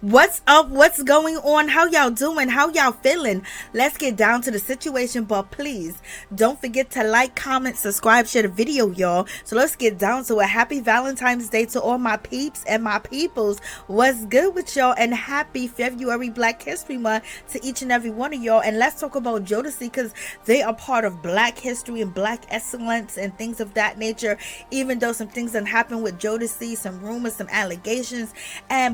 What's up? What's going on? How y'all doing? How y'all feeling? Let's get down to the situation, but please don't forget to like, comment, subscribe, share the video, y'all. So let's get down to it. Happy Valentine's Day to all my peeps and my peoples. What's good with y'all? And happy February Black History Month to each and every one of y'all. And let's talk about Jodeci because they are part of Black history and Black excellence and things of that nature. Even though some things that happened with Jodeci, some rumors, some allegations,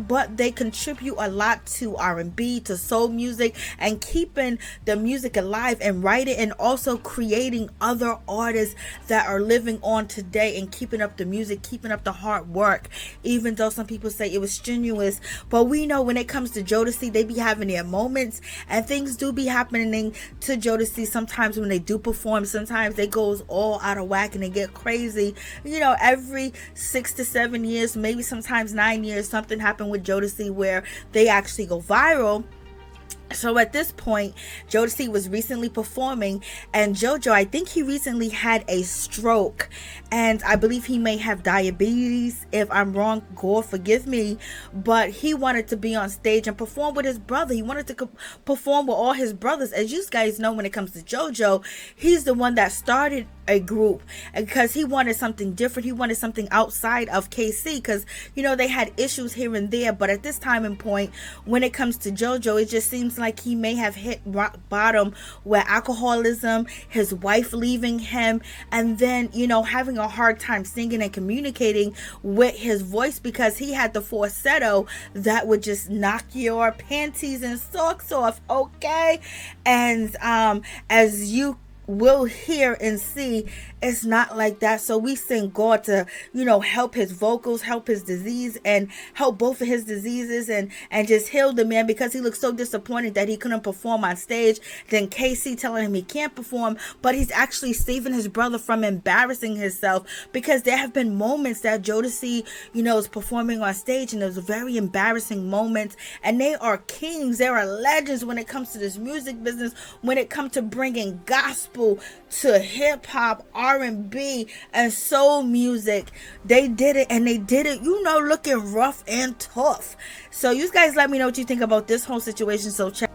but they contribute a lot to R&B, to soul music, and keeping the music alive and writing and also creating other artists that are living on today and keeping up the music, keeping up the hard work, even though some people say it was strenuous. But we know when it comes to Jodeci, they be having their moments and things do be happening to Jodeci sometimes when they do perform. Sometimes they goes all out of whack and they get crazy. You know, every 6 to 7 years, maybe sometimes 9 years, something happened with Jodeci where they actually go viral. So at this point, Jodeci was recently performing, and JoJo, I think he recently had a stroke, and I believe he may have diabetes. If I'm wrong, God forgive me, but he wanted to be on stage and perform with his brother. He wanted to perform with all his brothers. As you guys know, when it comes to JoJo, he's the one that started a group because he wanted something different. He wanted something outside of KC because, you know, they had issues here and there. But at this time and point, when it comes to JoJo, it just seems like he may have hit rock bottom where alcoholism, his wife leaving him, and then, you know, having a hard time singing and communicating with his voice because he had the falsetto that would just knock your panties and socks off, okay? And as you will hear and see, it's not like that. So we send God to, you know, help his vocals, help his disease, and help both of his diseases, and just heal the man because he looked so disappointed that he couldn't perform on stage. Then KC telling him he can't perform, but he's actually saving his brother from embarrassing himself because there have been moments that Jodeci, you know, is performing on stage and those very embarrassing moments, and they are kings, they are legends when it comes to this music business, when it comes to bringing gospel to hip-hop, R&B, and soul music. They did it, and they did it, you know, looking rough and tough. So you guys let me know what you think about this whole situation. So check.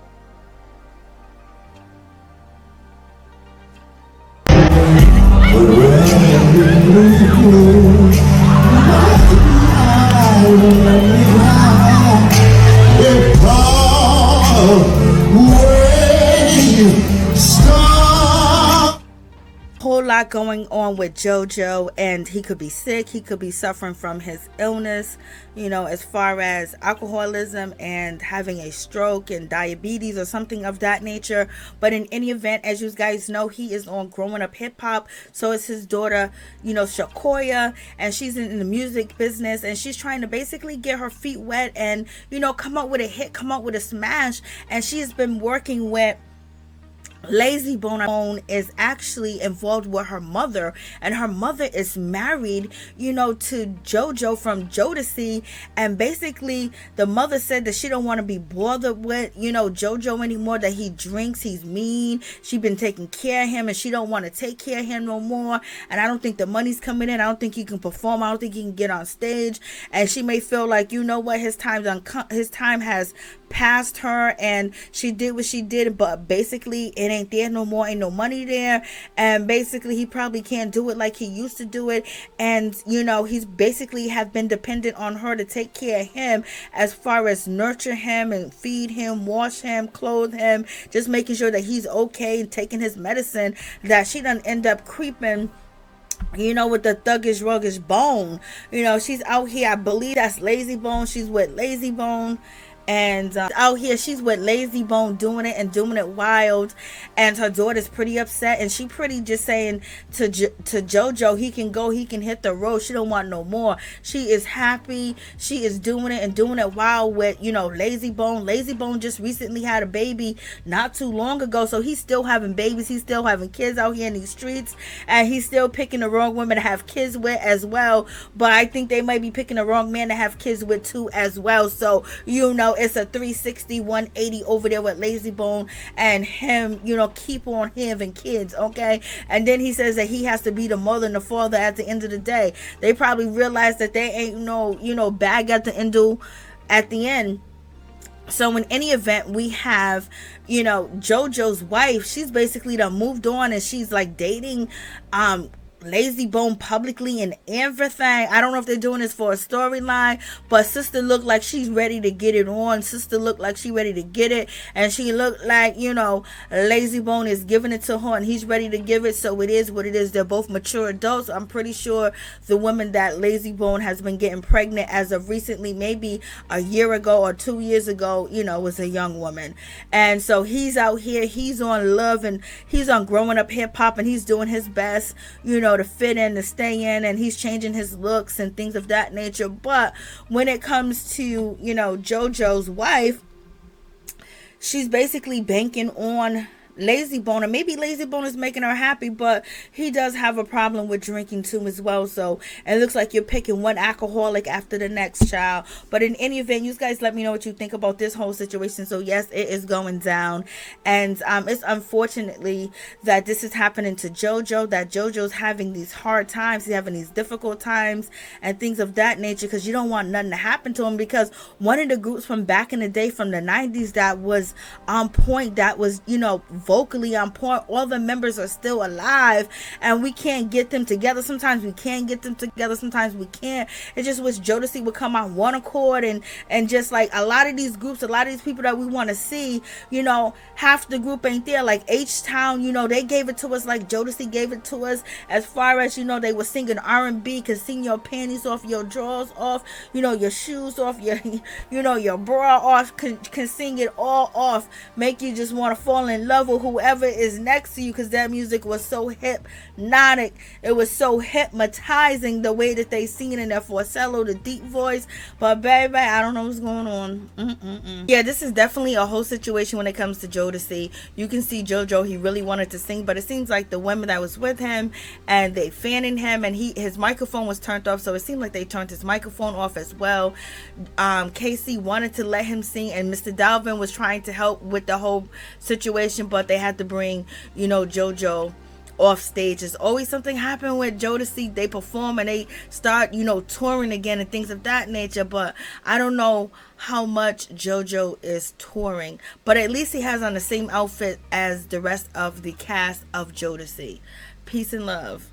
Whole lot going on with JoJo, and he could be sick, he could be suffering from his illness, you know, as far as alcoholism and having a stroke and diabetes or something of that nature. But in any event, as you guys know, he is on Growing Up Hip Hop. So is his daughter, you know, Shakoya, and she's in the music business, and she's trying to basically get her feet wet and, you know, come up with a hit, come up with a smash. And she's been working with Layzie Bone is actually involved with her mother, and her mother is married, you know, to JoJo from Jodeci, and basically the mother said that she don't want to be bothered with, you know, JoJo anymore, that he drinks, he's mean, she been taking care of him, and she don't want to take care of him no more. And I don't think the money's coming in, I don't think he can perform, I don't think he can get on stage, and she may feel like, you know what, his time has passed her, and she did what she did, but basically it ain't there no more, ain't no money there, and basically he probably can't do it like he used to do it. And you know, he's basically have been dependent on her to take care of him, as far as nurture him and feed him, wash him, clothe him, just making sure that he's okay and taking his medicine, that she done end up creeping, you know, with the thuggish ruggish Bone. You know, she's out here, I believe that's Layzie Bone, she's with Layzie Bone, and out here she's with Layzie Bone doing it and doing it wild. And her daughter's pretty upset, and she pretty just saying to JoJo, he can go, he can hit the road, she don't want no more. She is happy, she is doing it and doing it wild with, you know, Layzie Bone. Layzie Bone just recently had a baby not too long ago, so he's still having babies, he's still having kids out here in these streets, and he's still picking the wrong women to have kids with as well. But I think they might be picking the wrong man to have kids with too as well. So, you know, it's a 360 180 over there with Layzie Bone and him, you know, keep on having kids, okay? And then he says that he has to be the mother and the father at the end of the day. They probably realize that they ain't no, you know, bag at the end. So in any event, we have, JoJo's wife. She's basically done moved on, and she's like dating Layzie Bone publicly and everything. I don't know if they're doing this for a storyline, but sister looked like she's ready to get it on. Sister looked like she ready to get it, and she looked like, Layzie Bone is giving it to her and he's ready to give it. So it is what it is. They're both mature adults. I'm pretty sure the woman that Layzie Bone has been getting pregnant as of recently, maybe a year ago or 2 years ago, was a young woman. And so he's out here, he's on Love, and he's on Growing Up Hip Hop, and he's doing his best, to fit in, to stay in, and he's changing his looks and things of that nature. But when it comes to, JoJo's wife, she's basically banking on Layzie Bone, and maybe Layzie Bone is making her happy, but he does have a problem with drinking too as well. So it looks like you're picking one alcoholic after the next, child. But in any event, you guys let me know what you think about this whole situation. So yes, it is going down, and it's unfortunately that this is happening to JoJo, that JoJo's having these hard times, he's having these difficult times and things of that nature, because you don't want nothing to happen to him. Because one of the groups from back in the day, from the 90s, that was on point, that was, vocally on point, all the members are still alive, and we can't get them together. Sometimes we can get them together, sometimes we can't. It just wish Jodeci would come on one accord, and just like a lot of these groups, a lot of these people that we want to see, half the group ain't there. Like H-Town, they gave it to us like Jodeci gave it to us, as far as, they were singing R&B, can sing your panties off, your drawers off, your shoes off, your your bra off, can sing it all off, make you just want to fall in love with whoever is next to you, because that music was so hypnotic. It was so hypnotizing, the way that they sing it in their falsetto, the deep voice. But baby, I don't know what's going on. Yeah, this is definitely a whole situation when it comes to Jodeci. You can see JoJo, he really wanted to sing, but it seems like the women that was with him, and they fanning him, and his microphone was turned off, so it seemed like they turned his microphone off as well. Casey wanted to let him sing, and Mr. Dalvin was trying to help with the whole situation, but they had to bring, JoJo off stage. There's always something happen with Jodeci. They perform and they start, touring again and things of that nature. But I don't know how much JoJo is touring, but at least he has on the same outfit as the rest of the cast of Jodeci. Peace and love.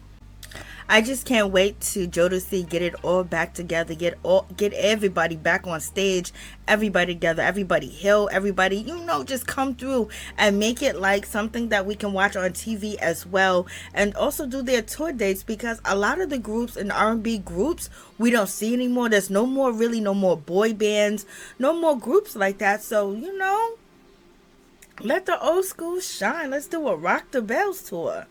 I just can't wait to Jodeci get it all back together, get everybody back on stage, everybody together, everybody heal, everybody, just come through and make it like something that we can watch on TV as well, and also do their tour dates, because a lot of the groups and R&B groups we don't see anymore. There's no more boy bands, no more groups like that. So let the old school shine. Let's do a Rock the Bells tour.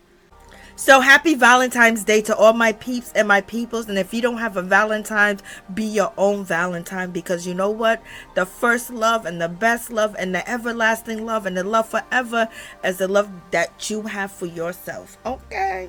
So happy Valentine's Day to all my peeps and my peoples. And if you don't have a Valentine's, be your own Valentine, because you know what? The first love and the best love and the everlasting love and the love forever is the love that you have for yourself. Okay.